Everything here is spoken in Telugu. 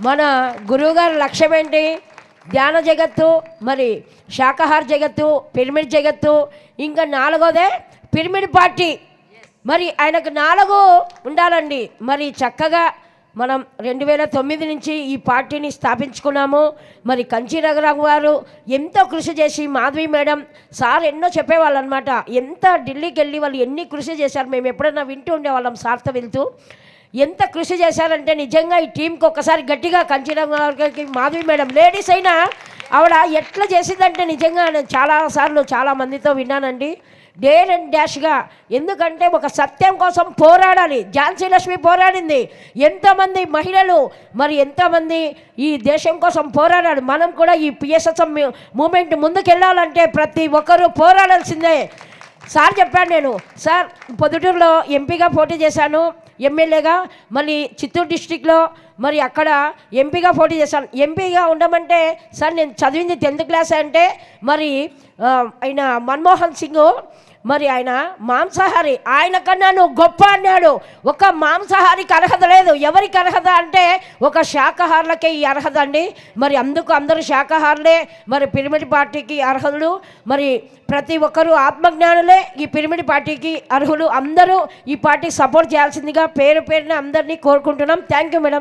మన గురువుగారి లక్ష్యం ఏంటి? ధ్యాన జగత్తు, మరి శాకాహార జగత్తు, పిరమిడ్ జగత్తు, ఇంకా నాలుగోదే పిరమిడ్ పార్టీ. మరి ఆయనకు 4 ఉండాలండి. మరి చక్కగా మనం 2009 నుంచి ఈ పార్టీని స్థాపించుకున్నాము. మరి కంచి రఘురామ్ గారు ఎంతో కృషి చేసి, మాధవి మేడం సార్ ఎన్నో చెప్పేవాళ్ళు అనమాట. ఎంత ఢిల్లీకి వెళ్ళి వాళ్ళు ఎన్ని కృషి చేశారు, మేము ఎప్పుడైనా వింటూ ఉండేవాళ్ళం సార్తో వెళ్తూ. ఎంత కృషి చేశారంటే నిజంగా ఈ టీంకి ఒక్కసారి గట్టిగా కంచి రఘురామ్ గారికి, మాధవి మేడం లేడీస్ అయినా ఆవిడ ఎట్లా చేసిందంటే నిజంగా నేను చాలాసార్లు చాలామందితో విన్నానండి. డేర్ అండ్ డాష్గా, ఎందుకంటే ఒక సత్యం కోసం పోరాడాలి. ఝాన్సీ లక్ష్మి పోరాడింది, ఎంతమంది మహిళలు మరి ఎంతమంది ఈ దేశం కోసం పోరాడారు. మనం కూడా ఈ పిఎస్ఎస్ఎం మూమెంట్ ముందుకెళ్ళాలంటే ప్రతి ఒక్కరూ పోరాడాల్సిందే. సార్ చెప్పాను, నేను సార్ పొద్దుటూరులో ఎంపీగా పోటీ చేశాను, ఎమ్మెల్యేగా, మళ్ళీ చిత్తూరు డిస్టిక్లో మరి అక్కడ ఎంపీగా పోటీ చేశాను. ఎంపీగా ఉండమంటే సార్ నేను చదివింది 10th క్లాస్ అంటే మరి ఆయన మన్మోహన్ సింగ్ మరి ఆయన మాంసాహారి, ఆయన కన్నా నువ్వు గొప్ప అన్నాడు. ఒక మాంసాహారికి అర్హత లేదు. ఎవరికి అర్హత అంటే ఒక శాకాహారులకే ఈ అర్హత అండి. మరి అందుకు అందరూ శాకాహారులే మరి పిరమిడ్ పార్టీకి అర్హులు. మరి ప్రతి ఒక్కరూ ఆత్మజ్ఞానులే ఈ పిరమిడ్ పార్టీకి అర్హులు. అందరూ ఈ పార్టీకి సపోర్ట్ చేయాల్సిందిగా పేరున అందరినీ కోరుకుంటున్నాం. Thank you madam.